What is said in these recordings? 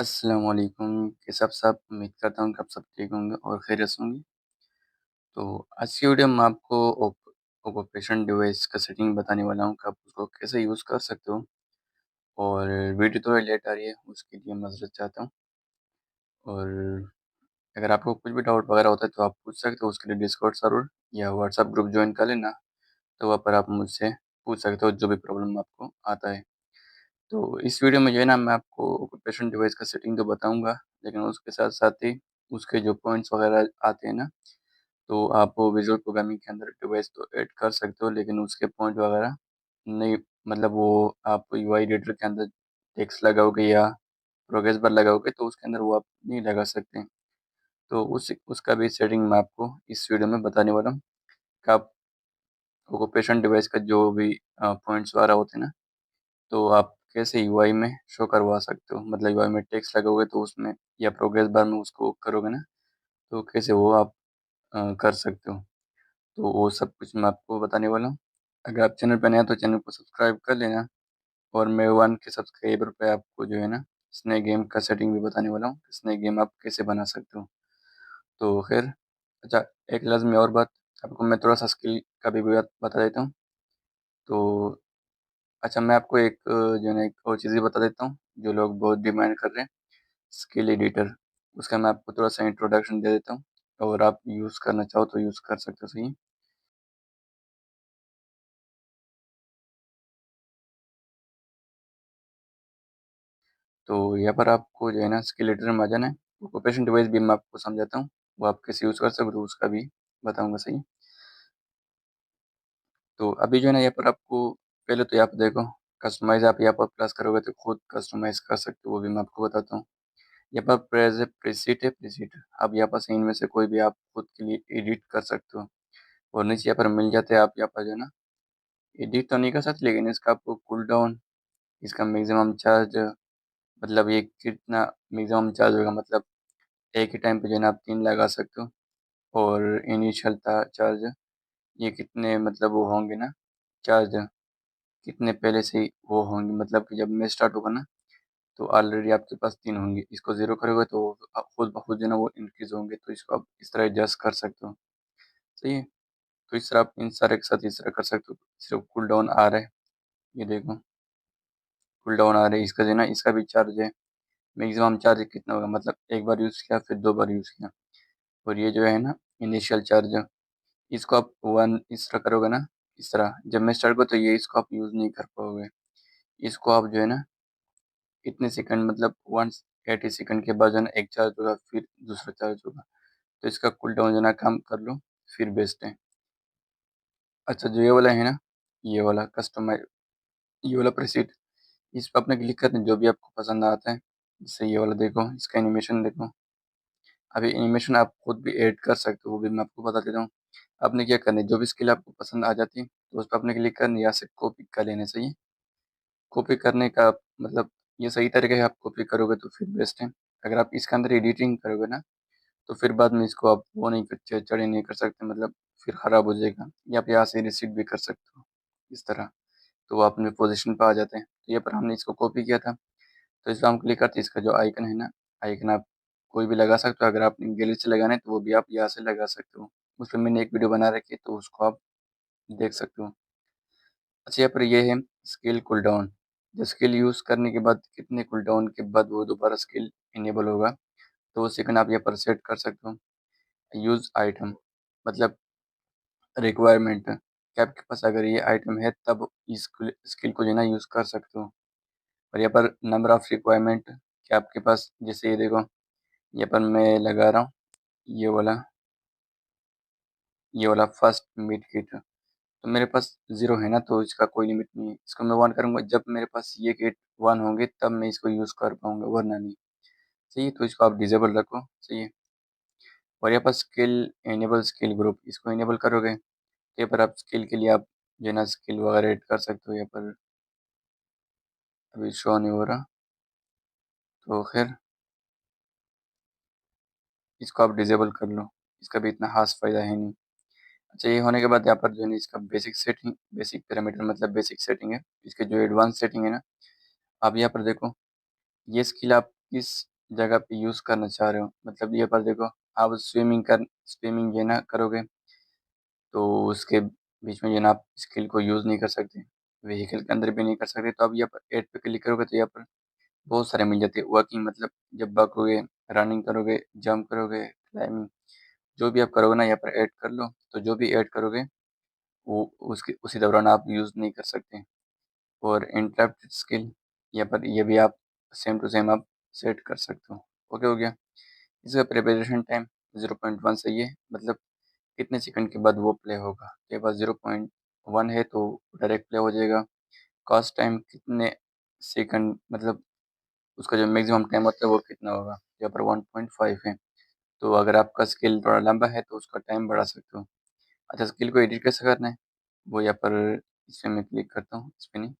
अस्सलाम वालेकुम। कैसे आप सब? उम्मीद करता हूँ कि आप सब ठीक होंगे और खैरियत से होंगे। तो आज की वीडियो में आपको ऑक्यूपेशन डिवाइस का सेटिंग बताने वाला हूँ कि आप उसको कैसे यूज़ कर सकते हो। और वीडियो थोड़ी लेट आ रही है, उसके लिए माज़रत चाहता हूँ। और अगर आपको कुछ भी डाउट वगैरह होता है तो आप पूछ सकते हो, उसके लिए डिस्कॉर्ड सर्वर या व्हाट्सएप ग्रुप ज्वाइन कर लेना। तो वहाँ पर आप मुझसे पूछ सकते हो जो भी प्रॉब्लम आपको आता है। तो इस वीडियो में जो है ना, मैं आपको ऑक्यूपेशन डिवाइस का सेटिंग तो बताऊँगा, लेकिन उसके साथ-साथ ही उसके जो पॉइंट्स वगैरह आते हैं ना, तो आप विज़ुअल प्रोग्रामिंग के अंदर डिवाइस तो ऐड कर सकते हो, लेकिन उसके पॉइंट वगैरह नहीं, मतलब वो आप यूआई एडिटर के अंदर टेक्स्ट लगाओगे या प्रोग्रेस बार लगाओगे तो उसके अंदर वो आप नहीं लगा सकते। तो उसका भी सेटिंग मैं आपको इस वीडियो में बताने वाला हूँ कि आप ऑक्यूपेशन डिवाइस का जो भी पॉइंट्स वगैरह होते हैं ना, तो आप कैसे यूआई में शो करवा सकते हो। मतलब यूआई में टेक्स्ट लगाओगे तो उसमें या प्रोग्रेस बार में उसको करोगे ना, तो कैसे वो आप कर सकते हो। तो वो सब कुछ मैं आपको बताने वाला हूँ। अगर आप चैनल पे नए हैं तो चैनल को सब्सक्राइब कर लेना। और मैं 1 के सब्सक्राइबर पे आपको जो है ना, स्नेक गेम का सेटिंग भी बताने वाला हूँ। स्नेक गेम आप कैसे बना सकते हो। तो खैर, अच्छा, एक लाज़मी और बात, आपको मैं थोड़ा-सा स्किल का भी बात बता देता हूँ। तो अच्छा, मैं आपको एक जो है ना, एक और चीज़ भी बता देता हूँ, जो लोग बहुत डिमांड कर रहे हैं, स्किल एडिटर। उसका मैं आपको थोड़ा-सा इंट्रोडक्शन दे देता हूँ और आप यूज़ करना चाहो तो यूज़ कर सकते हो, सही है। तो यहाँ पर आपको जो है ना, स्किल एडिटर में आ जाना है। ऑक्यूपेशन डिवाइस भी मैं आपको समझाता हूँ, वो आप कैसे यूज़ कर सकते हो उसका भी बताऊँगा, सही है। तो अभी जो है ना, यहाँ पर आपको पहले तो यहाँ पे देखो, कस्टमाइज़ आप यहाँ पर प्लस करोगे तो खुद कस्टमाइज़ कर सकते हो, वो भी मैं आपको बताता हूँ। यहाँ पर प्रेसेट है, प्रीसेट। आप यहाँ पर से इनमें से कोई भी आप खुद के लिए एडिट कर सकते हो। और नीचे यहाँ पर मिल जाते हैं, आप यहाँ पर जो है ना, एडिट तो नहीं कर सकते, लेकिन इसका आपको कूल डाउन, इसका मैक्सिमम चार्ज, मतलब ये कितना मैक्सिमम चार्ज होगा, मतलब एक ही टाइम पे जो है ना आप 3 लगा सकते हो। और इनिशियल चार्ज, ये कितने मतलब वो होंगे ना, चार्ज कितने पहले से ही वो होंगे, मतलब कि जब मैच स्टार्ट होगा ना, तो ऑलरेडी आपके पास 3 होंगे। इसको 0 करोगे तो खुद ब खुद जो है ना वो इंक्रीज़ होंगे, तो इसको आप इस तरह एडजस्ट कर सकते हो, सही है। तो इस तरह आप इन सारे के साथ इस तरह कर सकते हो। सिर्फ कूल डाउन आ रहा है, ये देखो, कूल डाउन आ रहा है, इसका जो है ना, इसका भी चार्ज है। मैक्सिमम चार्ज कितना होगा, मतलब एक बार यूज़ किया फिर 2 बार यूज़ किया। और ये जो है ना, इनिशियल चार्ज, इसको आप 1 इस तरह करोगे ना, इस तरह जब मैं स्टार्ट करूँ तो ये इसको आप यूज़ नहीं कर पाओगे। इसको आप जो है ना, इतने सेकंड, मतलब 180 सेकंड के बाद जो है ना, एक चार्ज होगा फिर दूसरा चार्ज होगा। तो इसका कूल डाउन जो है ना कम कर लो, फिर बेस्ट है। अच्छा, जो ये वाला है ना, ये वाला कस्टमाइज़, ये वाला प्रीसेट, इस पे आपने क्लिक करना है जो भी आपको पसंद आता है। जैसे ये वाला देखो, इसका एनिमेशन देखो। अभी एनिमेशन आप खुद भी ऐड कर सकते हो, वो भी मैं आपको बता देता हूँ। आपने क्या करना है, जो भी स्किल आपको पसंद आ जाती है तो उस पे आपने क्लिक करना है, यहाँ से कॉपी कर लेना, सही है। कॉपी करने का मतलब ये सही तरीका है, आप कॉपी करोगे तो फिर बेस्ट है। अगर आप इसके अंदर एडिटिंग करोगे ना, तो फिर बाद में इसको आप वो नहीं कर चढ़े नहीं कर सकते, मतलब फिर ख़राब हो जाएगा। या आप यहाँ से रिसीव भी कर सकते हो, इस तरह। तो वो अपने पोज़ीशन पे आ जाते हैं। तो यहाँ पर हमने इसको कॉपी किया था, तो इस पे हम क्लिक करते हैं, इसका जो आइकन है ना, आइकन आप कोई भी लगा सकते हो। अगर आप गैलरी से लगाना है तो वो भी आप यहाँ से लगा सकते हो। उस पे मैंने एक वीडियो बना रखी है, तो उसको आप देख सकते हो। अच्छा, यहाँ पर ये है स्किल कूलडाउन। जो स्किल यूज़ करने के बाद कितने कूलडाउन के बाद वो दोबारा स्किल इनेबल होगा, तो वो सेकंड आप यहाँ पर सेट कर सकते हो। यूज़ आइटम, मतलब रिक्वायरमेंट, कि आपके पास अगर ये आइटम है तब इस स्किल को जो है ना यूज़ कर सकते हो। और यहाँ पर नंबर ऑफ रिक्वायरमेंट, कि आपके पास जैसे ये देखो, यहाँ पर मैं लगा रहा हूँ ये वाला फर्स्ट मिड किट, तो मेरे पास 0 है ना, तो इसका कोई लिमिट नहीं है। इसको मैं 1 करूँगा, जब मेरे पास ये किट 1 होंगे तब मैं इसको यूज़ कर पाऊँगा, वरना नहीं। सही है, तो इसको आप डिसेबल रखो, सही है। और यहाँ पर स्किल इनेबल स्किल ग्रुप, इसको इनेबल करोगे तो यहाँ पर आप स्किल के लिए आप जो है ना स्किल वगैरह ऐड कर सकते हो। यहाँ पर अभी शो नहीं हो रहा, तो खैर इसको आप डिसेबल कर लो, इसका भी इतना ख़ास फ़ायदा है नहीं। अच्छा, ये होने के बाद यहाँ पर जो है ना, इसका बेसिक सेटिंग, बेसिक पैरामीटर मतलब बेसिक सेटिंग है। इसके जो एडवांस सेटिंग है ना, आप यहाँ पर देखो, ये स्किल आप किस जगह पे यूज़ करना चाह रहे हो, मतलब यहाँ पर देखो आप स्विमिंग ये ना करोगे तो उसके बीच में जो है ना आप स्किल को यूज़ नहीं कर सकते, व्हीकल के अंदर भी नहीं कर सकते। तो आप यहाँ पर ऐड पे क्लिक करोगे तो यहाँ पर बहुत सारे मिल जाते हैं। वर्किंग मतलब जब भागोगे, रनिंग करोगे, जंप करोगे, क्लाइंबिंग, जो भी आप करोगे ना यहाँ पर ऐड कर लो। तो जो भी ऐड करोगे वो उसके उसी दौरान आप यूज़ नहीं कर सकते। और इंटरप्ट स्किल यहाँ पर ये भी आप सेम टू सेम आप सेट कर सकते हो। ओके हो गया। इसका प्रिपरेशन टाइम 0.1 सही है, मतलब कितने सेकंड के बाद वो प्ले होगा। आपके पास 0.1 है तो डायरेक्ट प्ले हो जाएगा। कॉस्ट टाइम कितने सेकंड, मतलब उसका जो मैक्सिमम टाइम होता है वो कितना होगा। यहाँ पर 1.5 है, तो अगर आपका स्किल थोड़ा लंबा है तो उसका टाइम बढ़ा सकते हो। अच्छा, स्किल को एडिट कैसे करना है, वो यहाँ पर इसमें मैं क्लिक करता हूँ, इस पर नहीं,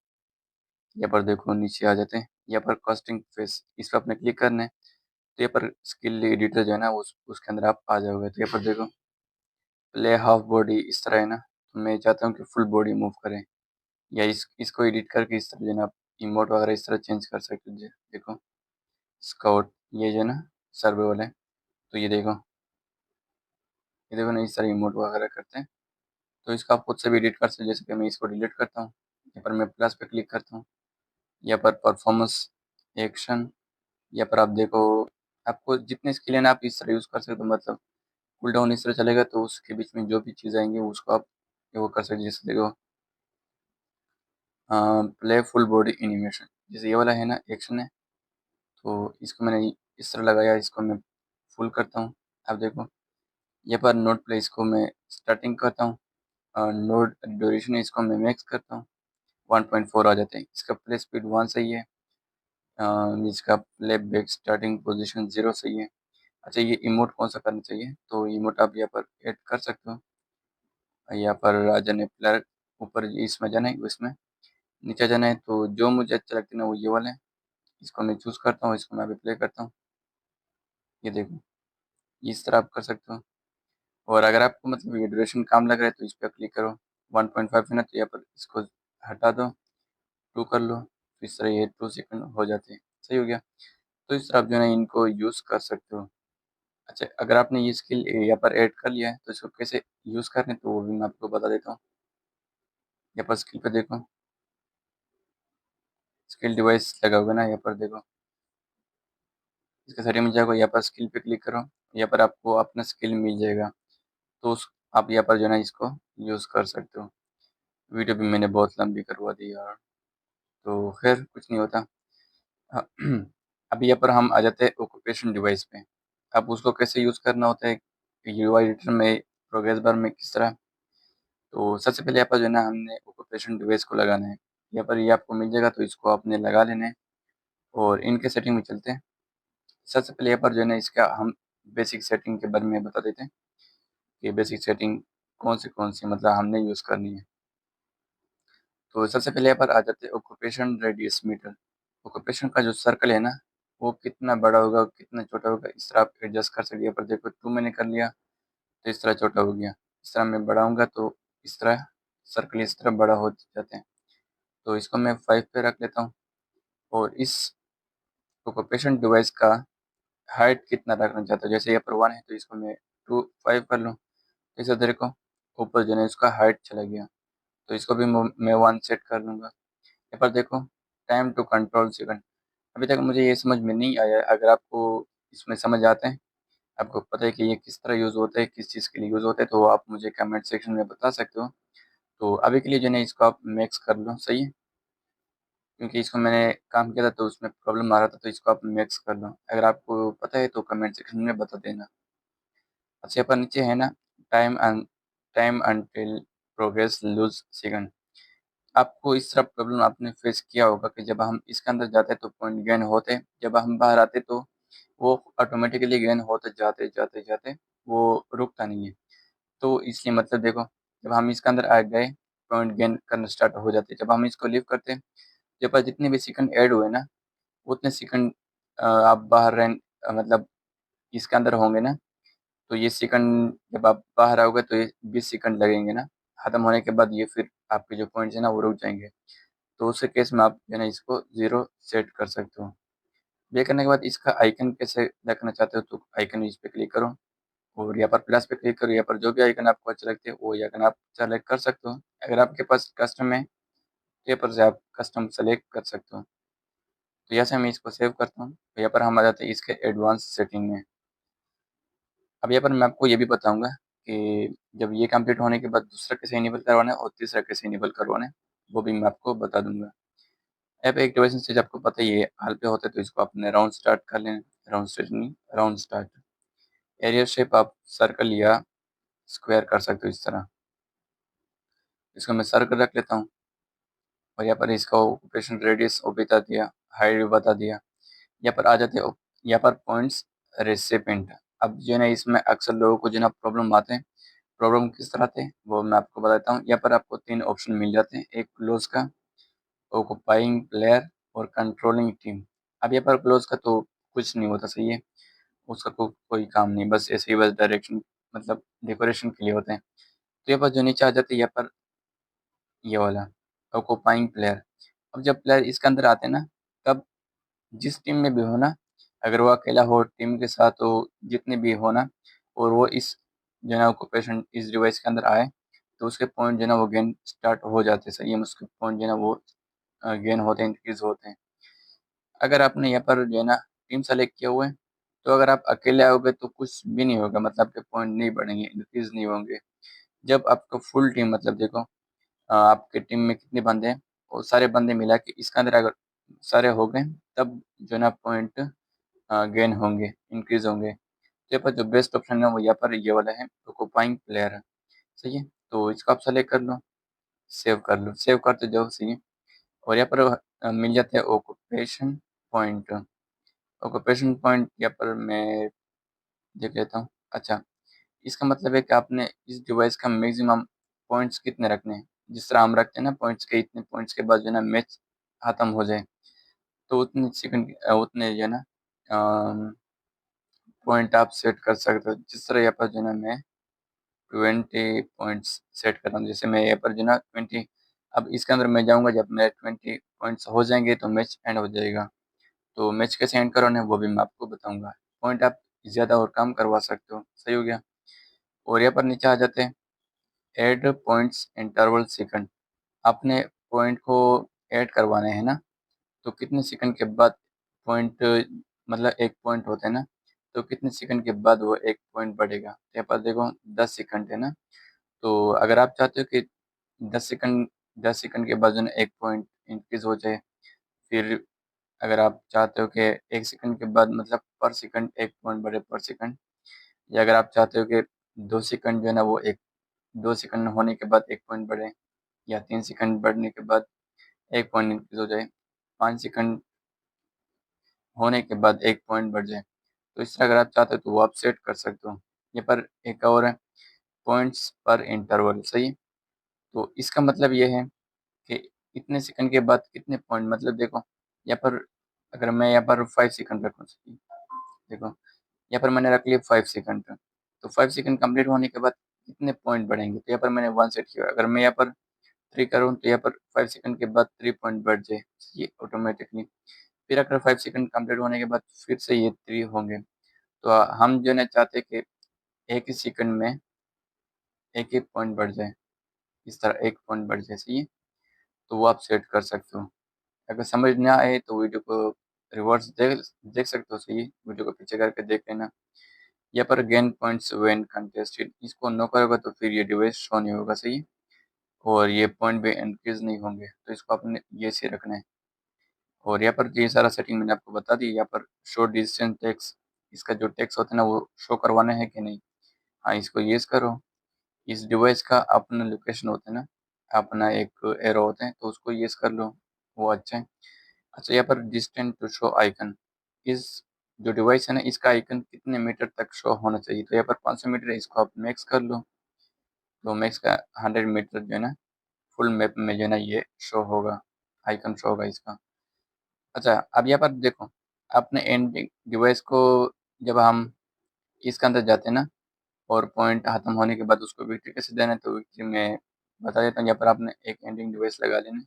यहाँ पर देखो नीचे आ जाते हैं। यहाँ पर कास्टिंग फेस, इस पर आपने क्लिक करना है। तो यहाँ पर स्किल एडिटर जो है ना उसके अंदर आप आ जाओगे। तो यहाँ पर देखो प्ले हाफ बॉडी इस तरह है ना, तो मैं चाहता हूँ कि फुल बॉडी मूव करें, या इसको एडिट करके इस तरह जो है ना आप इमोट वगैरह इस तरह चेंज कर सकते हो। देखो स्काउट, ये जो है ना सर्वाइवल है, तो ये देखो ना इस तरह इमोट वगैरह करते हैं। तो इसका आप खुद से भी एडिट कर सकते हो, जैसे कि मैं इसको डिलीट करता हूँ, यहाँ पर मैं प्लस पे क्लिक करता हूँ, यहाँ पर परफॉर्मेंस, एक्शन, यहाँ पर आप देखो आपको जितने स्किल है ना आप इस तरह यूज़ कर सकते हो। मतलब कूल डाउन इस तरह चलेगा तो उसके बीच में जो भी चीज़ आएंगी उसको आप वो कर सकते हो। जैसे देखो प्ले फुल बॉडी एनिमेशन, जैसे ये वाला है ना एक्शन है, तो इसको मैंने इस तरह लगाया, इसको मैं फुल करता हूँ। आप देखो यहाँ पर नोट प्ले, इसको मैं स्टार्टिंग करता हूँ, नोट ड्यूरेशन है इसको मैं मैक्स करता हूँ, 1.4 आ जाते हैं। इसका प्ले स्पीड 1 सही है, इसका प्ले बैक स्टार्टिंग पोजीशन 0 सही है। अच्छा, ये इमोट कौन सा करना चाहिए, तो इमोट आप यहाँ पर ऐड कर सकते हो। यहाँ पर राजा ने प्लेयर ऊपर इसमें जाना है, इसमें नीचे जाना है, तो जो मुझे अच्छा लगता है ना वो ये वाला है, इसको मैं चूज़ करता हूँ, इसको मैं अभी प्ले करता हूँ। ये देखो इस तरह आप कर सकते हो। और अगर आपको मतलब ये ड्यूरेशन कम लग रहा है तो इस पर क्लिक करो, 1.5 है ना, तो यहाँ पर इसको हटा दो, 2 कर लो, तो इस तरह ये 2 सेकंड हो जाते हैं। सही हो गया। तो इस तरह आप जो है ना इनको यूज़ कर सकते हो। अच्छा, अगर आपने ये स्किल यहाँ पर ऐड कर लिया है तो इसको कैसे यूज़ करना है तो वो भी मैं आपको बता देता हूँ। यहाँ पर स्किल पे देखो, स्किल डिवाइस लगा होगा ना, यहाँ पर देखो इसके सेटिंग में जाओगे, यहाँ पर स्किल पे क्लिक करो, यहाँ पर आपको अपना स्किल मिल जाएगा। तो उस आप यहाँ पर जो है ना इसको यूज़ कर सकते हो। वीडियो भी मैंने बहुत लंबी करवा दी यार, तो खैर कुछ नहीं होता। हाँ, अभी यहाँ पर हम आ जाते हैं ऑक्यूपेशन डिवाइस पे। अब उसको कैसे यूज़ करना होता है यूआई एडिटर में, प्रोग्रेस बार में किस तरह। तो सबसे पहले यहाँ पर जो है ना हमने ऑक्यूपेशन डिवाइस को लगाना है। यहाँ पर ये आपको मिल जाएगा, तो इसको आपने लगा लेना है। और इनके सेटिंग में चलते हैं। सबसे पहले यहाँ पर जो है ना इसका हम बेसिक सेटिंग के बारे में बता देते हैं कि बेसिक सेटिंग कौन सी मतलब हमने यूज़ करनी है। तो सबसे पहले यहाँ पर आ जाते हैं ऑक्यूपेशन रेडियस मीटर। ऑक्यूपेशन का जो सर्कल है ना वो कितना बड़ा होगा कितना छोटा होगा, इस तरह आप एडजस्ट कर सकते हैं। यहाँ पर देखो 2 मैंने कर लिया तो इस तरह छोटा हो गया, इस तरह मैं बढ़ाऊंगा तो इस तरह सर्कल इस तरह बड़ा हो जाते हैं। तो इसको मैं 5 पे रख लेता हूँ। और इस ऑक्यूपेशन डिवाइस का हाइट कितना रखना चाहता हूँ, जैसे यहाँ पर 1 है तो इसको मैं 5 कर लूँ। जैसे देखो ऊपर जो है इसका हाइट चला गया, तो इसको भी मैं 1 सेट कर लूँगा। यहाँ पर देखो टाइम टू कंट्रोल सेकंड, अभी तक मुझे ये समझ में नहीं आया। अगर आपको इसमें समझ आते हैं, आपको पता है कि ये किस तरह यूज़ होता है, किस चीज़ के लिए यूज़ होता है, तो आप मुझे कमेंट सेक्शन में बता सकते हो। तो अभी के लिए जो है ना इसको आप मैक्स कर लो, सही है, क्योंकि इसको मैंने काम किया था तो उसमें प्रॉब्लम आ रहा था, तो इसको आप मैक्स कर लो। अगर आपको पता है तो कमेंट सेक्शन में बता देना। अच्छा, यहाँ पर नीचे है ना time time until progress lose second. आपको इस तरह प्रॉब्लम आपने फेस किया होगा कि जब हम इसके अंदर जाते तो पॉइंट गेन होते, जब हम बाहर आते तो वो ऑटोमेटिकली गेन होते जाते जाते जाते वो रुकता नहीं है। तो इसलिए मतलब देखो जब हम इसके अंदर आ गए पॉइंट गेन करना स्टार्ट हो जाते, जब हम इसको लीव करते जब पर जितने भी सेकंड ऐड हुए ना उतने सेकंड आप बाहर रह मतलब इसके अंदर होंगे ना, तो ये सेकंड जब आप बाहर आओगे तो ये 20 सेकंड लगेंगे ना, खत्म होने के बाद ये फिर आपके जो पॉइंट्स है ना वो रुक जाएंगे। तो उस केस में आप जो है ना इसको 0 सेट कर सकते हो। ये करने के बाद इसका आइकन कैसे रखना चाहते हो तो आइकन इस पे क्लिक करो और यहाँ पर प्लस पे क्लिक करो। यहाँ पर जो भी आइकन आपको अच्छे लगते हैं वो आइकन आप सेलेक्ट कर सकते हो। अगर आपके पास कस्टम है तो यहाँ पर से आप कस्टम सेलेक्ट कर सकते हो। तो यहाँ से मैं इसको सेव करता हूँ। तो यहाँ पर हम आ जाते हैं इसके एडवांस सेटिंग में। अब यहाँ पर मैं आपको ये भी बताऊँगा कि जब ये कंप्लीट होने के बाद दूसरा कैसे इनेबल करवाना है और तीसरा कैसे इनेबल करवाना है, वो भी मैं आपको बता दूँगा। यहाँ पे एक्टिवेशन स्टेज आपको पता ही है, हाल पे होता है तो इसको आपने राउंड स्टार्ट कर लेना। राउंड स्टेज नहीं, राउंड स्टार्ट। एरिया शेप आप सर्कल या स्क्वायर कर सकते हो इस तरह। इसको मैं सर्कल रख लेता हूँ और यहाँ पर इसका ऑक्यूपेशन रेडियस वो बता दिया, हाइट भी बता दिया। यहाँ पर आ जाते हो, यहाँ पर पॉइंट्स रेसिपिएंट। अब जो है ना इसमें अक्सर लोगों को जो है ना प्रॉब्लम आते हैं। प्रॉब्लम किस तरह थे वो मैं आपको बताता हूँ। यहाँ पर आपको 3 ऑप्शन मिल जाते हैं, एक क्लोज का, ऑक्युपाइंग प्लेयर और कंट्रोलिंग टीम। अब यहाँ पर क्लोज का तो कुछ नहीं होता, सही है, उसका कोई काम नहीं, बस ऐसे ही बस डायरेक्शन मतलब डेकोरेशन के लिए होते हैं। तो यहाँ पर जो नीचे आ जाते हैं यहाँ पर ये वाला ऑक्युपाइंग प्लेयर। अब जब प्लेयर इसके अंदर आते हैं ना, तब जिस टीम में भी हो ना, अगर वो अकेला हो टीम के साथ हो, जितने भी हो ना, और वो इस जो है ना ऑक्यूपेशन इस डिवाइस के अंदर आए तो उसके पॉइंट जो है ना वो गेन स्टार्ट हो जाते हैं। सही है, उसके पॉइंट जो है ना वो गेन होते हैं, इंक्रीज होते हैं। अगर आपने यहाँ पर जो है ना टीम सेलेक्ट किया हुआ है तो अगर आप अकेले आओगे तो कुछ भी नहीं होगा, मतलब आपके पॉइंट नहीं बढ़ेंगे, इंक्रीज नहीं होंगे। जब आपका फुल टीम मतलब देखो आपके टीम में कितने बंदे हैं, वो सारे बंदे मिला के इसके अंदर अगर सारे हो गए तब जो है ना पॉइंट गेन होंगे, इंक्रीज होंगे। तो यहाँ पर जो बेस्ट ऑप्शन है वो यहाँ पर ये वाला है, ऑक्युपाइंग प्लेयर है। सही है, तो इसको आप सेलेक्ट कर लो, सेव कर लो, सेव करते जाओ। सही है, और यहाँ पर मिल जाते हैं ऑक्यूपेशन पॉइंट। ऑक्यूपेशन पॉइंट यहाँ पर मैं देख लेता हूँ। अच्छा, इसका मतलब है कि आपने इस डिवाइस का मैक्सिमम पॉइंट्स कितने रखने हैं। जिस तरह हम रखते हैं ना पॉइंट्स के, इतने पॉइंट्स के बाद जो है ना मैच खत्म हो जाए तो उतने सेकंड उतने जो है ना पॉइंट आप सेट कर सकते हो। जिस तरह यहाँ पर जो है ना मैं 20 पॉइंट्स सेट कर रहा हूँ। जैसे मैं यहाँ पर जो है ना 20, अब इसके अंदर मैं जाऊँगा, जब मेरे 20 पॉइंट्स हो जाएंगे तो मैच एंड हो जाएगा। तो मैच कैसे एंड करवाना है वो भी मैं आपको बताऊँगा। पॉइंट आप ज़्यादा और कम करवा सकते हो। सही हो गया, और यहाँ पर नीचे आ जाते हैं ऐड पॉइंट्स इंटरवल सेकंड। आपने पॉइंट को ऐड करवाने हैं ना, तो कितने सेकंड के बाद पॉइंट, मतलब एक पॉइंट होता है ना, तो कितने सेकंड के बाद वो एक पॉइंट बढ़ेगा। तो यहाँ पर देखो 10 सेकंड है ना, तो अगर आप चाहते हो कि 10 सेकंड 10 सेकंड के बाद जो है ना एक पॉइंट इंक्रीज हो जाए, फिर अगर आप चाहते हो कि 1 सेकंड के बाद मतलब पर सेकंड 1 पॉइंट बढ़े पर सेकंड, या अगर आप चाहते हो कि 2 सेकंड जो है ना वो 2 सेकंड होने के बाद 1 पॉइंट बढ़े, या 3 सेकंड बढ़ने के बाद 1 पॉइंट इंक्रीज हो जाए, 5 सेकंड होने के बाद 1 पॉइंट बढ़ जाए। तो इस तरह अगर आप चाहते हो तो वो आप सेट कर सकते हो। यहाँ पर एक और है पॉइंट्स पर इंटरवल। सही है, तो इसका मतलब ये है कि इतने सेकंड के बाद कितने पॉइंट, मतलब देखो यहाँ पर अगर मैं यहाँ पर 5 सेकंड रखूँ, देखो यहाँ पर मैंने रख लिया 5 सेकंड, तो 5 सेकंड कंप्लीट होने के बाद कितने पॉइंट बढ़ेंगे। तो यहाँ पर मैंने 1 सेट किया, अगर मैं यहाँ पर 3 करूँ तो यहाँ पर 5 सेकंड के बाद 3 पॉइंट बढ़ जाए ये ऑटोमेटिकली। फिर अगर 5 सेकंड कंप्लीट होने के बाद फिर से ये 3 होंगे। तो हम जो है ना चाहते हैं कि एक ही सेकंड में एक एक पॉइंट बढ़ जाए, इस तरह 1 पॉइंट बढ़ जाए। सही है, तो वो आप सेट कर सकते हो। अगर समझ ना आए तो वीडियो को रिवर्स देख देख सकते हो। सही है, वीडियो को पीछे करके देख लेना। यहाँ पर गेन पॉइंट्स व्हेन कंटेस्टेड, इसको नो करोगे तो फिर ये डिवाइस शो नहीं होगा। सही है, और ये पॉइंट भी इंक्रीज नहीं होंगे, तो इसको आपने ये से रखना है। और यहाँ पर ये सारा सेटिंग मैंने आपको बता दी। यहाँ पर शो डिस्टेंस टेक्स, इसका जो टेक्स होता है ना वो शो करवाना है कि नहीं। हाँ, इसको येस करो। इस डिवाइस का अपना लोकेशन होता है ना, अपना एक एरो होता है, तो उसको येस कर लो, वो अच्छा है। अच्छा, यहाँ पर डिस्टेंस टू शो आइकन, इस जो डिवाइस है ना इसका आइकन कितने मीटर तक शो होना चाहिए। तो यहाँ पर 500 मीटर है, इसको आप मैक्स कर लो। तो मैक्स का 100 मीटर जो है ना फुल मैप में जो है ना ये शो होगा, आइकन शो होगा इसका। अच्छा, अब यहाँ पर देखो अपने एंड डिवाइस को जब हम इसके अंदर जाते हैं ना और पॉइंट खत्म होने के बाद उसको विक्ट्री कैसे देना है, तो विक्ट्री में बता देता हूँ। यहाँ पर आपने एक एंडिंग डिवाइस लगा लेना है।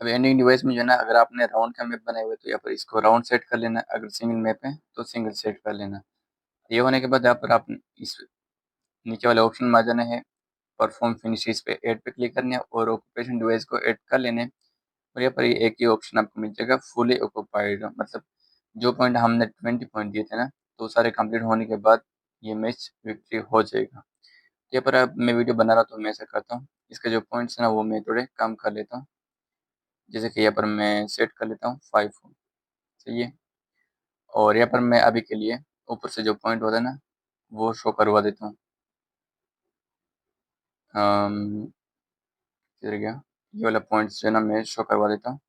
अब एंडिंग डिवाइस में जो है ना, अगर आपने राउंड का मैप बनाया हुआ है तो यहाँ पर इसको राउंड सेट कर लेना, अगर सिंगल मैप है तो सिंगल सेट कर लेना। ये होने के बाद यहाँ पर आप इस नीचे वाले ऑप्शन में आ जाना है, परफॉर्म फिनिश, इस पे ऐड पे क्लिक करना है और ऑक्यूपेशन डिवाइस को ऐड कर लेने। और यहाँ पर ये एक ही ऑप्शन आपको मिल जाएगा, फुली ऑक्यूपाइड, मतलब जो पॉइंट हमने 20 पॉइंट दिए थे ना, तो सारे कंप्लीट होने के बाद ये मैच विक्ट्री हो जाएगा। यहाँ पर अब मैं वीडियो बना रहा तो मैं ऐसा करता हूँ, इसके जो पॉइंट्स हैं ना वो मैं थोड़े कम कर लेता हूँ। जैसे कि यहाँ पर मैं सेट कर लेता हूँ 5, सही है। और यहाँ पर मैं अभी के लिए ऊपर से जो पॉइंट होता है ना वो शो करवा देता हूँ। किधर गया, ये वाला पॉइंट्स जो है ना मैं शो करवा देता हूँ।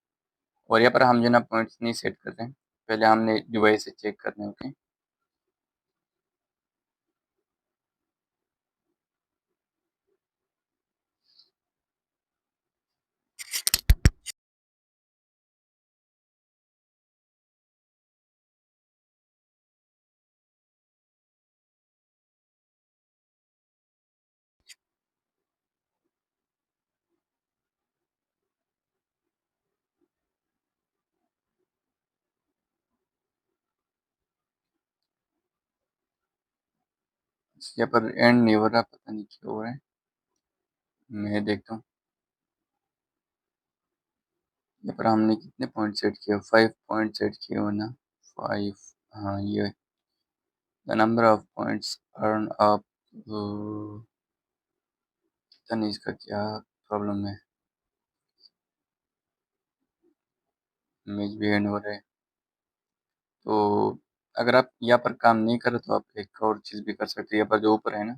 और यहाँ पर हम जो है ना पॉइंट्स नहीं सेट करते हैं, पहले हमने डिवाइस से चेक करते हैं। ओके, यहाँ पर एंड नहीं हो रहा, पता नहीं क्यों हो रहा है, मैं देखता हूँ। यहाँ पर हमने कितने पॉइंट सेट किए, 5 पॉइंट सेट किए हो ना, 5। हाँ, ये the number of points earn up, पता नहीं इसका क्या प्रॉब्लम है, मैच भी एंड हो रहा है। तो अगर आप यहाँ पर काम नहीं करें तो आप एक और चीज़ भी कर सकते हैं। यहाँ पर जो ऊपर है ना,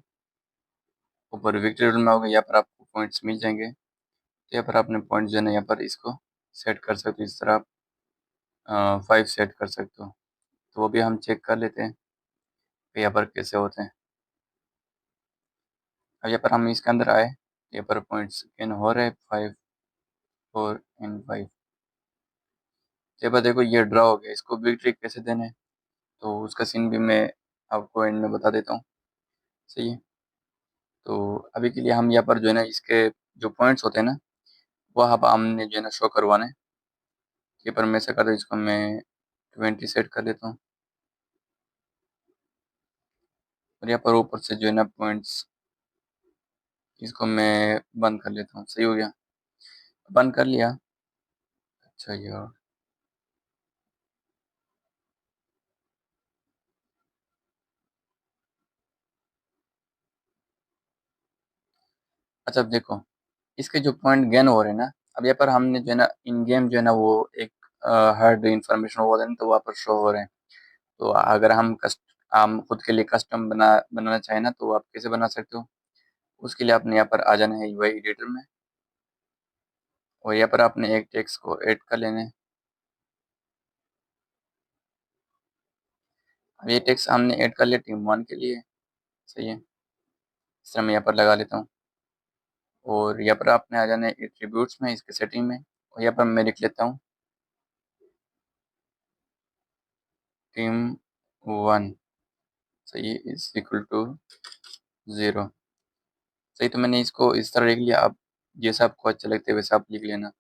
ऊपर विक्ट्री रूल में होगा, यहाँ पर आपको पॉइंट्स मिल जाएंगे। तो यहाँ पर आपने पॉइंट जो है ना, यहाँ पर इसको सेट कर सकते हो, इस तरह आप 5 सेट कर सकते हो। तो वो भी हम चेक कर लेते हैं कि यहाँ पर कैसे होते हैं। अब यहाँ पर हम इसके अंदर आए, यहाँ पर पॉइंट्स गेन हो रहे हैं 5, 4 एंड 5। यहाँ पर देखो ये ड्रा हो गया, इसको विक्ट्री कैसे देना है तो उसका सीन भी मैं आपको एंड में बता देता हूँ, सही है। तो अभी के लिए हम यहाँ पर जो है ना, इसके जो पॉइंट्स होते हैं ना वो अब हमने जो है ना शो करवाना है। यहाँ पर मैं ऐसा करता हूँ, इसको मैं 20 सेट कर लेता हूँ और यहाँ पर ऊपर से जो है ना पॉइंट्स, इसको मैं बंद कर लेता हूँ, सही हो गया। बंद कर लिया। अच्छा यार, अच्छा अब देखो, इसके जो पॉइंट गेन हो रहे हैं ना, अब यहाँ पर हमने जो है ना इन गेम जो है ना वो एक हार्ड इंफॉर्मेशन हो रहा है तो वहाँ पर शो हो रहे हैं। तो अगर हम खुद के लिए कस्टम बनाना चाहें ना तो आप कैसे बना सकते हो, उसके लिए आपने यहाँ पर आ जाना है यूआई एडिटर में और यहाँ पर आपने एक टेक्स्ट को ऐड कर लेना है। अब ये टेक्स्ट हमने ऐड कर लिया टीम 1 के लिए, सही है। इस तरह मैं यहाँ पर लगा लेता हूँ और यहाँ पर आपने आ जाना है एट्रीब्यूट्स में, इसके सेटिंग में, और यहाँ पर मैं लिख लेता हूँ टीम 1, सही है, इज इक्वल टू 0, सही। तो मैंने इसको इस तरह लिख लिया। अब जैसा आपको अच्छा लगता है वैसा आप लिख लेना।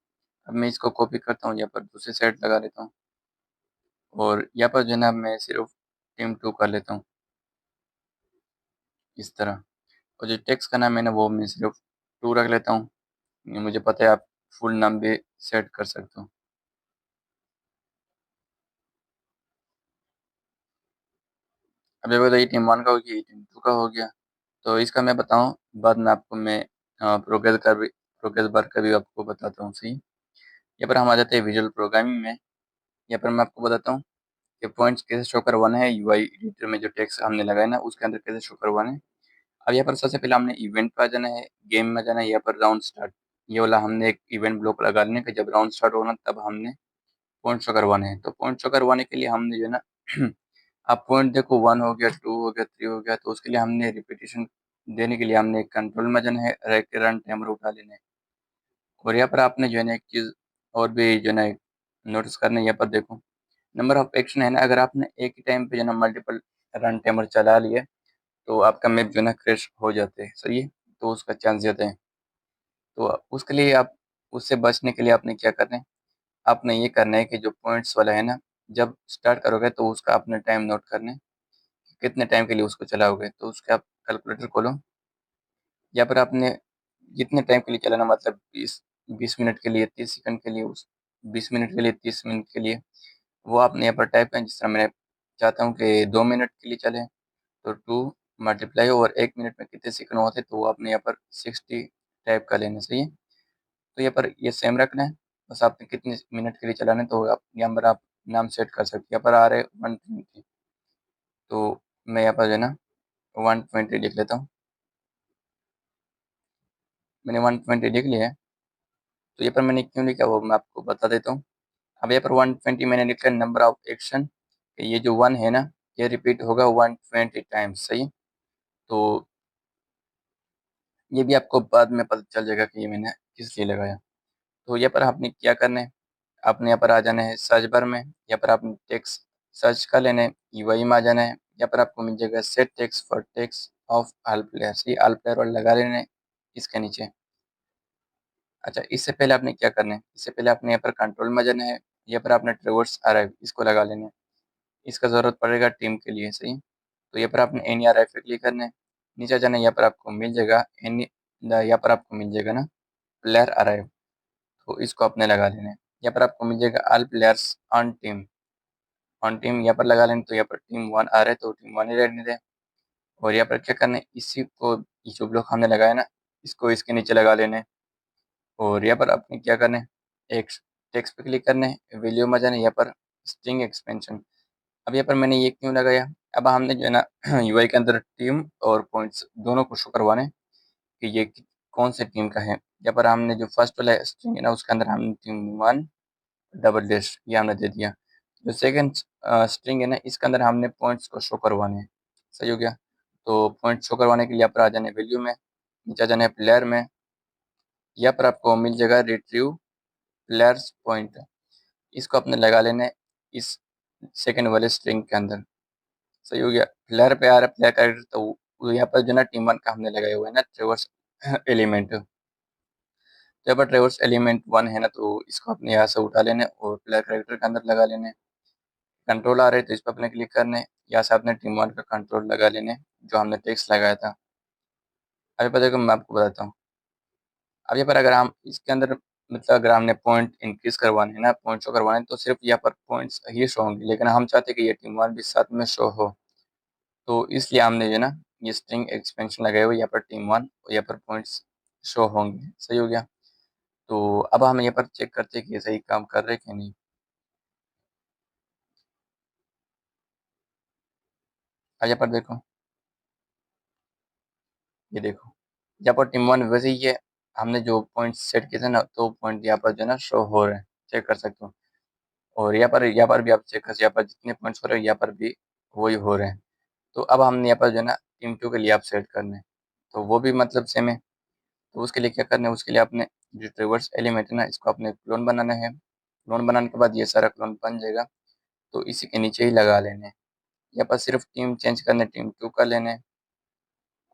अब मैं इसको कॉपी करता हूँ, यहाँ पर दूसरी साइड लगा लेता हूँ और यहाँ पर जो है ना मैं सिर्फ टीम 2 कर लेता हूँ, इस तरह। और जो टेक्स्ट का नाम है ना वो मैं सिर्फ 2 रख लेता हूँ। ये मुझे पता है आप फुल नाम भी सेट कर सकते हो। अब ये बताइए टीम 1 का हो गया, ये टीम 2 का हो गया। तो इसका मैं बताऊँ बाद में आपको, मैं प्रोग्रेस बार का भी आपको बताता हूँ, सही। यहाँ पर हम आ जाते हैं विजुअल प्रोग्रामिंग में। यहाँ पर मैं आपको बताता हूँ कि पॉइंट्स कैसे शो करवाना है, यूआई एडिटर में जो टेक्स्ट हमने लगाया ना उसके अंदर कैसे शो करवाना है। अब यहाँ पर सबसे पहले हमने इवेंट पे आ जाना है, गेम में जाना है, यहाँ पर राउंड स्टार्ट, ये वाला हमने एक इवेंट ब्लॉक लगा लेने का, जब राउंड स्टार्ट होना तब हमने पॉइंट शो करवाने हैं। तो पॉइंट शो करवाने के लिए हमने जो है ना आप पॉइंट देखो 1 हो गया, 2 हो गया, 3 हो गया, तो उसके लिए हमने रिपीटेशन देने के लिए हमने एक कंट्रोल में जाना है, रन टाइमर उठा लेना है। और यहाँ पर आपने जो है ना एक चीज़ और भी जो है ना नोटिस करना है, यहाँ पर देखो नंबर ऑफ एक्शन है ना, अगर आपने एक ही टाइम पे जो है ना मल्टीपल रन टाइमर चला लिए तो आपका मैप जो है ना क्रैश हो जाते हैं, सही है। तो उसका चांस ज़्यादा है। तो उसके लिए आप उससे बचने के लिए आपने क्या करना है, आपने ये करना है कि जो पॉइंट्स वाला है ना, जब स्टार्ट करोगे तो उसका आपने टाइम नोट करना है, कितने टाइम के लिए उसको चलाओगे। तो उसके आप कैलकुलेटर खोलो, या फिर आपने जितने टाइम के लिए चलाना, मतलब 20 मिनट के लिए, 30 सेकंड के लिए, उस 20 मिनट के लिए, 30 मिनट के लिए, वो आपने यहाँ पर टाइप करें। जिस तरह मैं चाहता हूँ कि 2 मिनट के लिए चले, तो 2 मल्टीप्लाई और 1 मिनट में कितने सेकंड होते हैं, तो वो आपने यहाँ पर 60 टाइप का लेना, सही है। तो यहाँ पर ये सेम रखना है, बस आपने कितने मिनट के लिए चलाना है, तो आप यहाँ पर आप नाम सेट कर सकते हैं। यहाँ पर आ रहे 120, तो मैं यहाँ पर जो है ना 120 लिख लेता हूँ। मैंने 120 लिख लिया है। तो यहाँ पर मैंने क्यों लिखा वो मैं आपको बता देता हूँ। अब यहाँ पर 120 मैंने लिखा नंबर ऑफ एक्शन, ये जो 1 है ना, ये रिपीट होगा 120 टाइम्स, सही। तो ये भी आपको बाद में पता चल जाएगा कि ये मैंने किस लिए लगाया। तो यहाँ पर आपने क्या करना है, आपने यहाँ पर आ जाना है सर्च बार में, यहाँ पर आपने टेक्स्ट सर्च कर लेना है, यूआई में आ जाना है। यहाँ पर आपको मिल जाएगा set text for text of all players, ये ऑल प्लेयर वाला लगा लेना है इसके नीचे। अच्छा, इससे पहले आपने क्या करना है, इससे पहले आपने यहाँ पर कंट्रोल में जाना है, यहाँ पर आपने ट्रेवर्स अराइव इसको लगा लेना है, इसका ज़रूरत पड़ेगा टीम के लिए, सही। तो यहाँ पर आपने एन आर आई पे क्लिक करना है, नीचे जाना है, यहाँ पर आपको मिल जाएगा यहाँ पर आपको मिल जाएगा ना प्लेयर अराइव, तो इसको आपने लगा लेना है। यहाँ पर आपको मिल जाएगा ऑल प्लेयर्स ऑन टीम यहाँ पर लगा लेना। तो यहाँ पर टीम 1 आ रहा है, तो टीम 1 ही रहने दें। और यहाँ पर क्या करना है, इसी को ये जो ब्लॉक हमने लगाया ना, इसको इसके नीचे लगा लेना है। और यहाँ पर आपने क्या करना है, एक टेक्स्ट पे क्लिक करना है, वैल्यू में जाना है, यहाँ पर स्ट्रिंग एक्सपेंशन। अब यहाँ पर मैंने ये क्यों लगाया, अब हमने जो है ना यूआई के अंदर टीम और पॉइंट्स दोनों को शो करवाने हैं कि ये कौन से टीम का है। यहाँ पर हमने जो फर्स्ट वाला स्ट्रिंग है ना, उसके अंदर हमने टीम 1 डबल डैश ये हमने दे दिया। जो सेकंड स्ट्रिंग है ना, इसके अंदर हमने पॉइंट्स को शो करवाने हैं, सही हो गया। तो पॉइंट शो करवाने के लिए यहाँ पर आ जाने वैल्यू में, नीचे आ जाने प्लेयर में, यहाँ पर आपको मिल जाएगा रिट्रीव प्लेयर्स पॉइंट, इसको आपने लगा लेना है इस सेकंड वाले स्ट्रिंग के अंदर, सही हो गया। प्लेयर पे आ रहा है प्लेयर कैरेक्टर, तो वो यहाँ पर जो ना टीम 1 का हमने लगाया हुआ है ना ट्रेवर्स एलिमेंट, तो यहाँ पर ट्रेवर्स एलिमेंट 1 है ना, तो इसको अपने यहाँ से उठा लेना है और प्लेयर कैरेक्टर के अंदर लगा लेना है। कंट्रोल आ रहे तो इस पर अपने क्लिक करना है, यहाँ से आपने टीम 1 का कंट्रोल लगा लेना है जो हमने टेक्स्ट लगाया था। अभी पर देखो मैं आपको बताता हूँ। अब यहाँ पर अगर हम इसके अंदर मतलब अगर हमने पॉइंट इंक्रीज करवाने हैं ना, पॉइंट शो करवाने हैं, तो सिर्फ यहाँ पर पॉइंट्स ही शो होंगे, लेकिन हम चाहते हैं कि ये टीम 1 भी साथ में शो हो। तो इसलिए हमने जो है ना ये स्ट्रिंग एक्सपेंशन लगाए हुए, यहाँ पर टीम 1 और यहाँ पर पॉइंट्स शो होंगे, सही हो गया। तो अब हम यहाँ पर चेक करते हैं कि ये सही काम कर रहे हैं कि नहीं। अब यहाँ पर देखो, ये देखो यहाँ पर टीम 1 वैसे ही है, हमने जो पॉइंट सेट किए थे ना, तो पॉइंट यहाँ पर जो है ना शो हो रहे हैं, चेक कर सकते हो। और यहाँ पर भी आप चेक कर सकते हो, यहाँ पर जितने पॉइंट्स हो रहे हैं यहाँ पर भी वही हो रहे हैं। तो अब हमने यहाँ पर जो है ना टीम 2 के लिए आप सेट करना है, तो वो भी मतलब सेम है। तो उसके लिए क्या करना है, उसके लिए आपने जो रिवर्स एलिमेंट है ना, इसको आपने क्लोन बनाना है। क्लोन बनाने के बाद ये सारा क्लोन बन जाएगा, तो इसी के नीचे ही लगा लेना है। यहाँ पर सिर्फ टीम चेंज करना है, टीम 2 कर लेना है।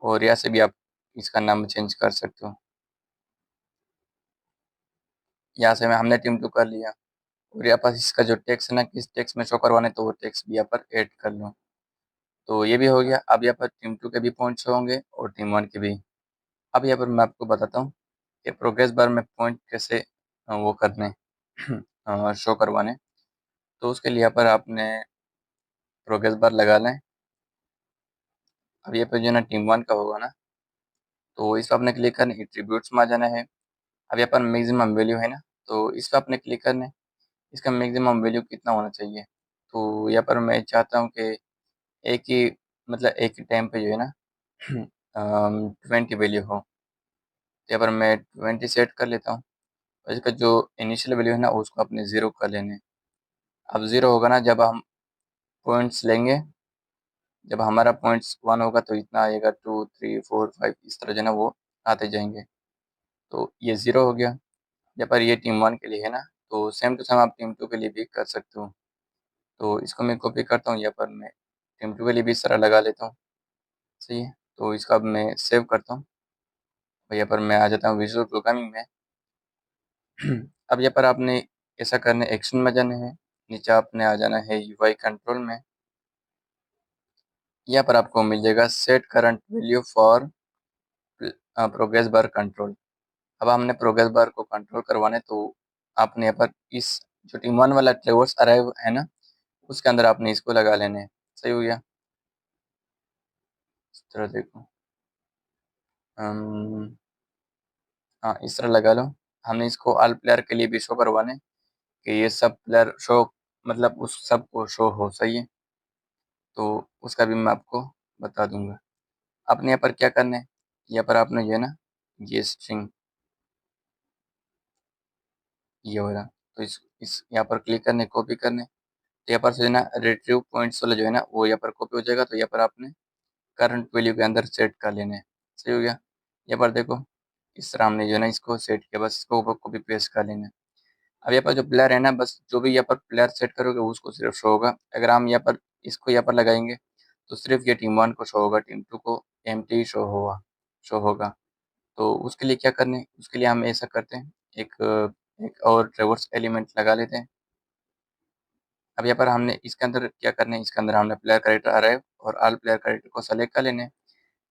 और यहाँ से भी आप इसका नाम चेंज कर सकते हो। यहाँ से हमने टीम 2 कर लिया। और यहाँ पर इसका जो टेक्स्ट है ना, किस टेक्स्ट में शो करवाना है, तो वो टेक्स्ट भी यहाँ पर ऐड कर लो। तो ये भी हो गया। अब यहाँ पर टीम 2 के भी पॉइंट्स होंगे और टीम 1 के भी। अब यहाँ पर मैं आपको बताता हूँ कि प्रोग्रेस बार में पॉइंट कैसे वो करने शो करवाने। तो उसके लिए यहाँ पर आपने प्रोग्रेस बार लगा लें। अब ये पे जो है ना टीम 1 का होगा ना, तो इस पर आपने क्लिक करना है, एट्रीब्यूट्स में आ जाना है। अब यहाँ पर मैक्सिमम वैल्यू है ना, तो इस पर आपने क्लिक करना है, इसका मैक्सिमम वैल्यू कितना होना चाहिए। तो यहाँ पर मैं चाहता हूँ कि एक ही मतलब एक ही टाइम पे जो है ना 20 वैल्यू हो। तो यहाँ पर मैं 20 सेट कर लेता हूँ, और इसका जो इनिशियल वैल्यू है ना उसको अपने 0 कर लेने। अब 0 होगा ना, जब हम पॉइंट्स लेंगे, जब हमारा पॉइंट्स 1 होगा तो इतना आएगा, 2 3 4 5 इस तरह जो है ना वो आते जाएंगे। तो ये 0 हो गया। यहाँ पर ये टीम 1 के लिए है ना, तो सेम टू सेम आप टीम 2 के लिए भी कर सकते हो। तो इसको मैं कॉपी करता हूँ, यहाँ पर मैं टीम 2 के लिए भी इस तरह लगा लेता हूँ, सही है। तो इसका अब मैं सेव करता हूँ, और यहाँ पर मैं आ जाता हूँ विजुअल प्रोग्रामिंग में। अब यहाँ पर आपने ऐसा करना है, एक्शन में जाना है, नीचे आपने आ जाना है यूआई कंट्रोल में। यहाँ पर आपको मिल जाएगा set current value for progress bar control. अब हमने प्रोग्रेस बार को कंट्रोल करवाना है, तो आपने यहाँ पर इस जो टीम वन वाला ट्रेवर्स अराइव है ना, उसके अंदर आपने इसको लगा लेने हैं। सही हो गया? इस तरह देखो, हाँ इस तरह लगा लो। हमने इसको ऑल प्लेयर के लिए भी शो करवाना है कि ये सब प्लेयर शो, मतलब उस सब को शो हो। सही है? तो उसका भी मैं आपको बता दूंगा। आपने यहाँ पर क्या करना है, यहाँ पर आपने जो है ना, ये स्ट्रिंग ये हो रहा, तो इस यहाँ पर क्लिक करने, कॉपी करने, तो यहाँ पर से जो है ना रिट्रीव पॉइंट्स वाला जो है ना, वो यहाँ पर कॉपी हो जाएगा। तो यहाँ पर आपने करंट वैल्यू के अंदर सेट कर लेना है। सही हो गया? यहाँ पर देखो, इस तरह हमने जो है ना इसको सेट किया, बस इसको ऊपर कॉपी पेस्ट कर लेना है। अब यहाँ पर जो प्लेयर है ना, बस जो भी यहाँ पर प्लेयर सेट करोगे उसको सिर्फ शो होगा। अगर हम यहाँ पर इसको यहाँ पर लगाएंगे तो सिर्फ ये टीम वन को शो होगा, टीम टू को एम्प्टी शो होगा। तो उसके लिए क्या करना है, उसके लिए हम ऐसा करते हैं, एक एक और ट्रेवर्स एलिमेंट लगा लेते हैं। अब यहाँ पर हमने इसके अंदर क्या करना है, इसके अंदर हमने प्लेयर कैरेक्टर अराइव और ऑल प्लेयर कैरेक्टर को सेलेक्ट कर लेना है।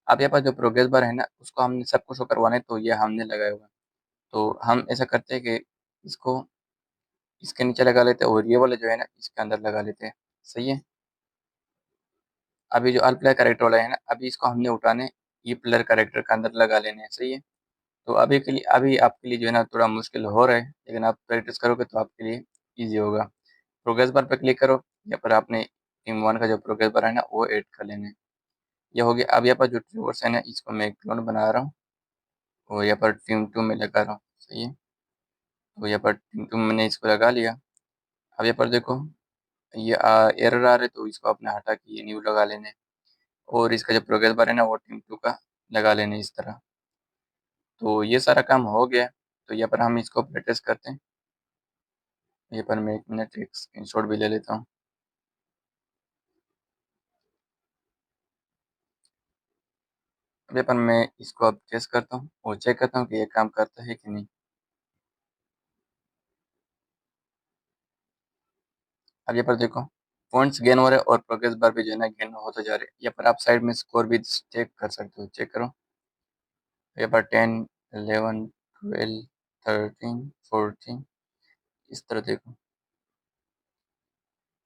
अब यहाँ पर जो प्रोग्रेस बार है ना, उसको हमने सबको शो करवाना है, तो ये हमने लगाया हुआ है। तो हम ऐसा करते हैं कि इसको इसके नीचे लगा लेते हैं और ये वाला जो है ना इसके अंदर लगा लेते हैं। सही है? अभी जो ऑल प्लेयर कैरेक्टर वाला है ना, अभी इसको हमने उठाने, ये प्लेयर कैरेक्टर के अंदर लगा लेने हैं। सही है? तो अभी के लिए, अभी आपके लिए जो है ना थोड़ा मुश्किल हो रहा है, लेकिन आप प्रैक्टिस करोगे तो आपके लिए ईजी होगा। प्रोग्रेस बार पे क्लिक करो, यहाँ पर आपने टीम वन का जो प्रोग्रेस बार है ना वो ऐड कर लेना है। ये हो गया। अब यहाँ पर जो ट्रिवर्स है ना, इसको मैं एक क्लोन बना रहा हूँ और यहाँ पर टीम टू में लगा रहा हूँ। सही है? तो यहाँ पर टीम टू में मैंने इसको लगा लिया। अब यहाँ पर देखो, ये एरर आ रहे, तो इसको आपने हटा के ये न्यू लगा लेने, और इसका जो प्रोग्रेस बार है ना वो टीम टू का लगा लेने इस तरह। तो ये सारा काम हो गया। तो यहाँ पर हम इसको प्रैक्टिस करते हैं। यहाँ पर मैं 1 मिनट एक स्क्रीनशॉट भी ले लेता हूँ। अब यहाँ पर मैं इसको अब टेस्ट करता हूँ और चेक करता हूँ कि ये काम करता है कि नहीं। अब यहाँ पर देखो, पॉइंट्स गेन हो रहे हैं और प्रोग्रेस बार भी जो है ना गेन होते जा रहे हैं। यहाँ पर आप साइड में स्कोर भी चेक कर सकते हो, चेक करो। यहाँ पर 10, 11, 12, 13, 14, इस तरह देखो।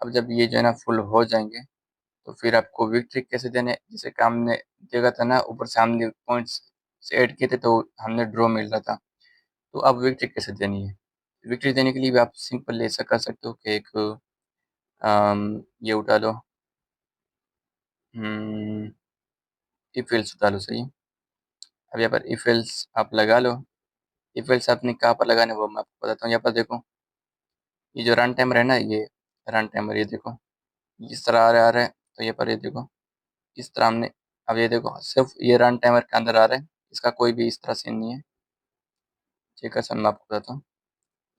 अब जब ये जो है ना फुल हो जाएंगे, तो फिर आपको विक्ट्री कैसे देने, जैसे कि हमने देखा था ना, ऊपर से हमने पॉइंट्स से ऐड किए थे तो हमने ड्रॉ मिल रहा था। तो अब विक्ट्री कैसे देनी है, विक्ट्री देने के लिए भी आप सिंपल ऐसा कर सकते हो कि एक ये उठा लो, इफ एल्स उठा लो। सही है? अब यहाँ पर इफ एल्स आप लगा लो। इफ एल्स आपने कहाँ पर लगाने वो मैं आपको बताता हूँ। यहाँ पर देखो, ये जो रन टाइमर है ना, ये रन टाइमर, ये देखो इस तरह आ रहा है। तो यहाँ पर ये देखो, इस तरह हमने, अब ये देखो सिर्फ ये रन टाइमर के अंदर आ रहा है, इसका कोई भी इस तरह सीन नहीं है। ठीक है सर, मैं आपको बताता हूँ।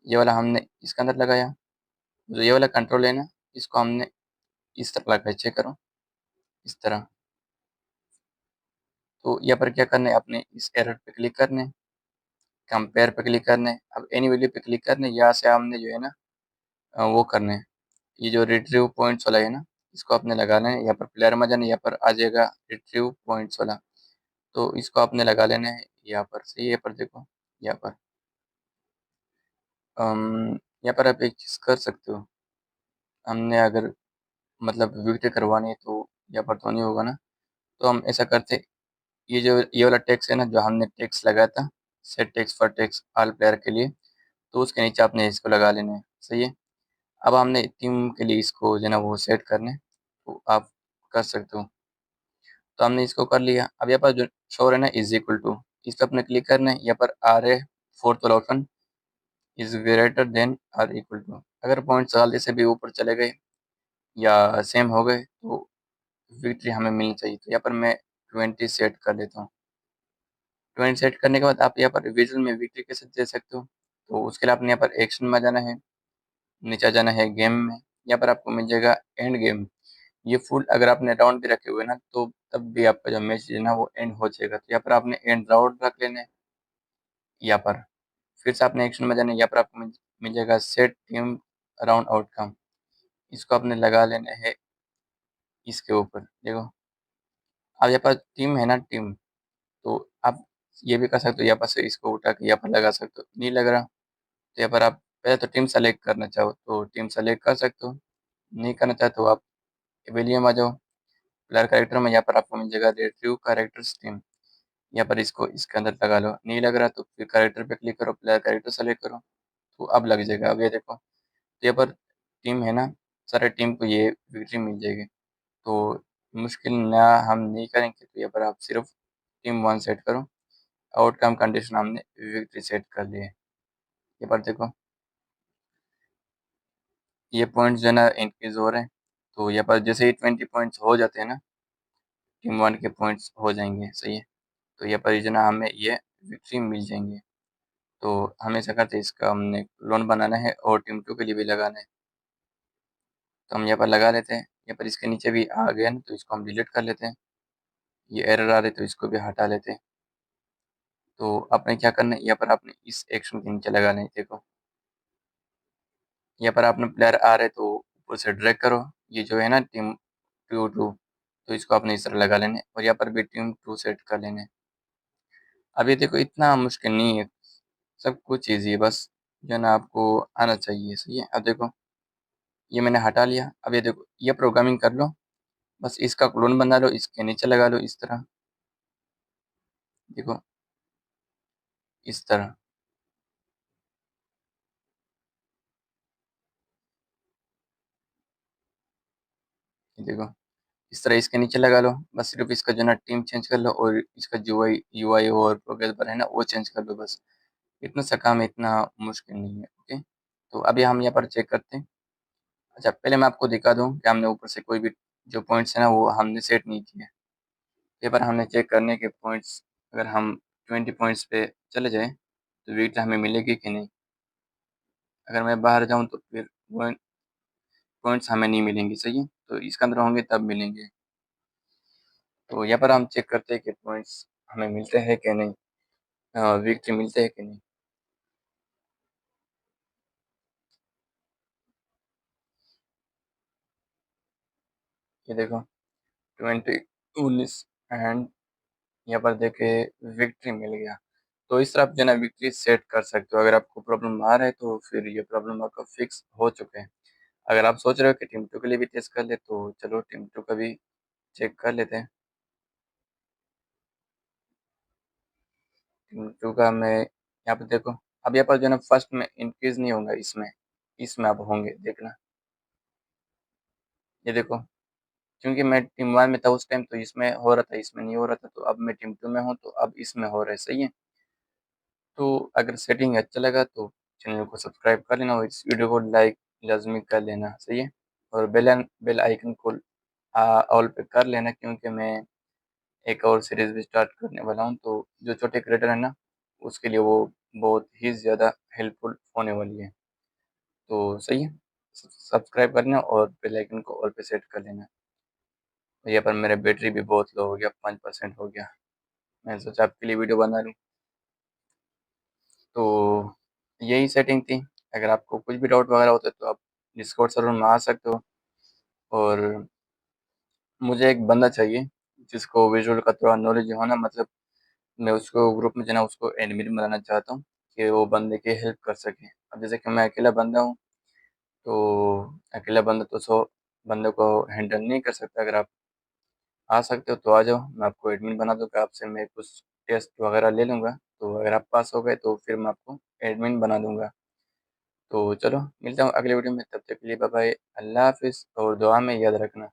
ये वाला हमने इसके अंदर लगाया, जो ये वाला कंट्रोल है ना, इसको हमने इस तरह लगाया। चेक करो, इस तरह। तो यहाँ पर क्या करना है, अपने इस एरर पे क्लिक करना है, कंपेयर पे क्लिक करना है, अब एनी वैल्यू पे क्लिक करना है। यहाँ से हमने जो है ना वो करना है, ये जो रिट्रीव पॉइंट्स वाला है ना, इसको आपने लगाना है। यहाँ पर प्लेयर में जाना है, यहाँ पर आ जाएगा रिट्रीव पॉइंट्स वाला, तो इसको आपने लगा लेना है यहाँ पर। सही है? यहाँ पर देखो, यहाँ पर यहाँ पर आप एक चीज़ कर सकते हो, हमने अगर मतलब विजिट करवानी है तो यहाँ पर तो नहीं होगा ना, तो हम ऐसा करते, ये वाला टैक्स है ना, जो हमने टैक्स लगाया था, set tax for tax all player के लिए, तो उसके नीचे आपने इसको लगा लेना है। सही है? अब हमने टीम के लिए इसको जो है ना वो सेट करने, तो आप कर सकते हो। तो हमने इसको कर लिया। अब यहाँ पर जो शो है ना इज इक्वल टू, इस पर अपने क्लिक करना है। यहाँ पर आ रहे फोर्थ वाला option, is greater than or equal to. अगर पॉइंट 40 से भी ऊपर चले गए या सेम हो गए तो विक्ट्री हमें मिलनी चाहिए। तो यहाँ पर मैं 20 सेट कर देता हूँ। 20 सेट करने के बाद आप यहाँ पर विजुअल में विक्ट्री कैसे दे सकते हो, तो उसके लिए आपने यहाँ पर एक्शन में जाना है, नीचे जाना है गेम में। यहाँ पर आपको मिल जाएगा एंड गेम। ये फुल अगर आपने राउंड भी रखे हुए ना, तो तब भी आपका जो मैच है ना वो एंड हो जाएगा। तो यहाँ पर आपने एंड राउंड रख लेना है यहाँ पर। फिर से आपने एक्शन में जाना है, यहाँ पर आपको मिल जाएगा सेट टीम अराउंड आउटकम। इसको आपने लगा लेना है इसके ऊपर। देखो, अब यहाँ पर टीम है ना, टीम, तो आप ये भी कर सकते हो, यहाँ पर से इसको उठा के यहाँ पर लगा सकते हो। नहीं लग रहा तो यहाँ पर आप पहले तो टीम सेलेक्ट करना चाहो तो टीम सेलेक्ट कर सकते हो, नहीं करना चाहते तो आप एबेलियम आ जाओ। प्लेयर कैरेक्टर में यहाँ पर आपको मिल जाएगा रिट्रीव कैरेक्टर्स टीम, यहाँ पर इसको इसके अंदर लगा लो। नहीं लग रहा तो फिर कैरेक्टर पे क्लिक करो, प्लेयर कैरेक्टर सेलेक्ट करो, तो अब लग जाएगा। अब ये देखो, तो यहाँ पर टीम है ना, सारे टीम को ये विक्ट्री मिल जाएगी। तो मुश्किल ना हम नहीं करेंगे, तो यहाँ पर आप सिर्फ टीम 1 सेट करो, आउटकम कंडीशन हमने विक्ट्री सेट कर लिए। यहाँ पर देखो, ये पॉइंट्स जो है ना इंक्रीज हो रहे हैं, तो यहाँ पर जैसे ही 20 पॉइंट्स हो जाते हैं ना, टीम 1 के पॉइंट्स हो जाएंगे, सही है। तो यहाँ पर जो ना हमें ये विक्ट्री मिल जाएंगे। तो हमेशा करते इसका हमने लोन बनाना है और टीम 2 के लिए भी लगाना है। तो हम यहाँ पर लगा लेते हैं, यहाँ पर इसके नीचे भी आ गया ना, तो इसको हम डिलीट कर लेते हैं। ये एरर आ रही तो इसको भी हटा लेते हैं। तो आपने क्या करना है, यहाँ पर आपने इस एक्शन के नीचे लगाना है। देखो, यहाँ पर आपने प्लेयर आ रहे तो ऊपर से ड्रैग करो, ये जो है ना टीम 2, तो इसको आपने इस तरह लगा लेना है और यहाँ पर भी टीम 2 सेट कर लेना है। अब ये देखो, इतना मुश्किल नहीं है, सब कुछ ईजी है, बस जो है ना आपको आना चाहिए, सही है। अब देखो, ये मैंने हटा लिया। अब ये देखो, ये प्रोग्रामिंग कर लो, बस इसका क्लोन बना लो, इसके नीचे लगा लो इस तरह। देखो, इस तरह, ये देखो, इस तरह इसके नीचे लगा लो। बस सिर्फ इसका जो है ना टीम चेंज कर लो और इसका जो यूआई और प्रोग्रेस बार है ना वो चेंज कर लो, बस इतना सा काम है, इतना मुश्किल नहीं है। ओके, तो अभी हम यहाँ पर चेक करते हैं। अच्छा, पहले मैं आपको दिखा दूँ कि हमने ऊपर से कोई भी जो पॉइंट्स है ना वो हमने सेट नहीं किए। ये बार हमने चेक करने के पॉइंट्स, अगर हम 20 पॉइंट्स पे चले जाएँ तो विकेट हमें मिलेगी कि नहीं। अगर मैं बाहर जाऊँ तो फिर पॉइंट्स हमें नहीं मिलेंगे, सही है। तो इसके अंदर होंगे तब मिलेंगे। तो यहाँ पर हम चेक करते हैं कि पॉइंट्स हमें मिलते हैं कि नहीं, विक्ट्री मिलते हैं कि नहीं। ये देखो, 20 19 एंड यहाँ पर देखे विक्ट्री मिल गया। तो इस तरह आप जो है ना विक्ट्री सेट कर सकते हो। अगर आपको प्रॉब्लम आ रहा है तो फिर ये प्रॉब्लम आपका फिक्स हो चुके हैं। अगर आप सोच रहे हो कि टीम 2 के लिए भी टेस्ट कर ले तो चलो टीम 2 का भी चेक कर लेते हैं। टीम 2 का मैं यहाँ पे देखो, अब यहाँ पर जो है ना फर्स्ट में इंक्रीज नहीं होगा, इसमें इसमें आप होंगे, देखना। ये देखो, क्योंकि मैं टीम 1 में था उस टाइम तो इसमें हो रहा था, इसमें नहीं हो रहा था, तो अब मैं टीम 2 में हूँ तो अब इसमें हो रहा है, सही है। तो अगर सेटिंग अच्छा लगा तो चैनल को सब्सक्राइब कर लेना और इस वीडियो को लाइक लाजमी कर लेना, सही है। और बेल आइकन को ऑल पे कर लेना, क्योंकि मैं एक और सीरीज़ भी स्टार्ट करने वाला हूँ, तो जो छोटे क्रिएटर हैं ना उसके लिए वो बहुत ही ज़्यादा हेल्पफुल होने वाली है। तो सही है, सब्सक्राइब करना और बेल आइकन को ऑल पे सेट कर लेना। और यहाँ पर मेरा बैटरी भी बहुत लो हो गया, 5% हो गया। मैंने सोचा आपके लिए वीडियो बना लूँ। तो यही सेटिंग थी। अगर आपको कुछ भी डाउट वगैरह होता है तो आप डिस्कॉर्ड सर्वर में आ सकते हो। और मुझे एक बंदा चाहिए जिसको विजुअल का थोड़ा नॉलेज हो ना, मतलब मैं उसको ग्रुप में जो है ना उसको एडमिन बनाना चाहता हूँ कि वो बंदे की हेल्प कर सके। अब जैसे कि मैं अकेला बंदा हूँ, तो अकेला बंदा तो 100 बंदों को हैंडल नहीं कर सकता। अगर आप आ सकते हो तो आ जाओ, मैं आपको एडमिन बना दूँगा, आपसे मैं कुछ टेस्ट वगैरह ले लूँगा। तो अगर आप पास हो गए तो फिर मैं आपको एडमिन बना दूँगा। तो चलो मिलता हूँ अगले वीडियो में, तब तक के लिए बाय बाय, अल्लाह हाफ़िज़ और दुआ में याद रखना।